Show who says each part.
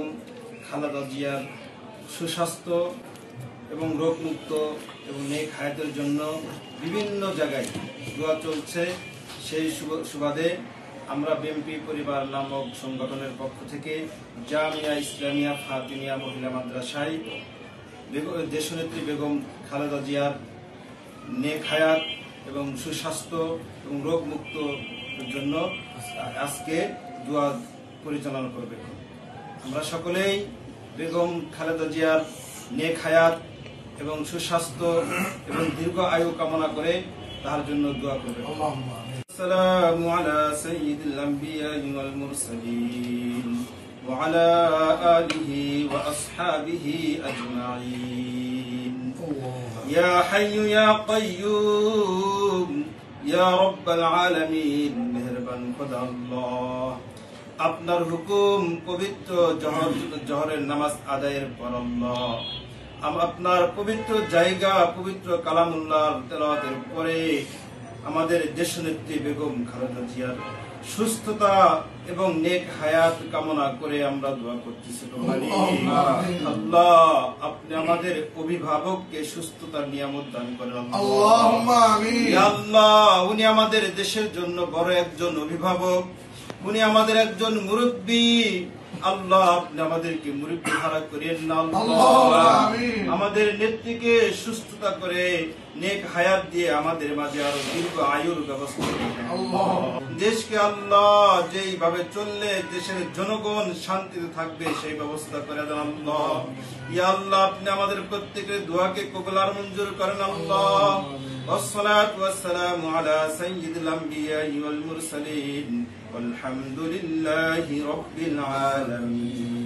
Speaker 1: বেগম খালেদা জিয়ার সুস্বাস্থ্য এবং রোগমুক্ত এবং নেক হায়াতের জন্য বিভিন্ন জায়গায় দোয়া চলছে। সেই সুবাদে আমরা বিএমপি পরিবার নামক সংগঠনের পক্ষ থেকে জামিয়া ইসলামিয়া ফাতিমিয়া মহিলা মাদ্রাসায় দেশনেত্রী বেগম খালেদা জিয়ার নেক হায়াত এবং সুস্বাস্থ্য এবং রোগমুক্তর জন্য আজকে দোয়া পরিচালনা করবে। আমরা সকলেই বেগম খালেদা জিয়ার নেক হায়াত এবং সুস্বাস্থ্য এবং দীর্ঘ আয়ু কামনা করে তার জন্য দোয়া করবে। আসসালামু আলা সাইয়্যিদিল আমবিয়া ওয়াল মুরসালিন ওয়া আলা আলিহি ওয়া আসহাবিহি আজমাইন। ইয়া হাইয়্যু ইয়া কাইয়্যুম ইয়া রাব্বাল আলামিন। মেহেরবান খোদা আল্লাহ, আপনার হুকুম পবিত্র জোহরের নামাজ আদায়ের পর আল্লাহ আপনার পবিত্র জায়গা পবিত্র কালামুল্লাহর তেলাওয়াতের পরে আমাদের দেশনেত্রী বেগম খালেদা জিয়ার সুস্থতা এবং নেক হায়াত কামনা করে আমরা দোয়া করতেছি। আল্লাহ, আপনি আমাদের অভিভাবককে সুস্থতার নিয়ামত দান করেন। আল্লাহুম্মা আমিন। ইয়া আল্লাহ, উনি আমাদের দেশের জন্য বড় একজন অভিভাবক, উনি আমাদের একজন মুরব্বী। আল্লাহ, আপনি আমাদেরকে মুরব্বী হারা করিয়েন না। আমাদের নেত্রীকে সুস্থতা করে নেক হায়াত দিয়ে আমাদের মাঝে আরো দীর্ঘ আয়ুর ব্যবস্থা করেন। দেশকে আল্লাহ যেইভাবে চললে দেশের জনগণ শান্তিতে থাকবে সেই ব্যবস্থা করে দেন আল্লাহ। ইয়া আল্লাহ, আপনি আমাদের প্রত্যেকের দোয়াকে কবুল আর মঞ্জুর করেন আল্লাহ। والصلاة والسلام على سيد الأنبياء والمرسلين والحمد لله رب العالمين।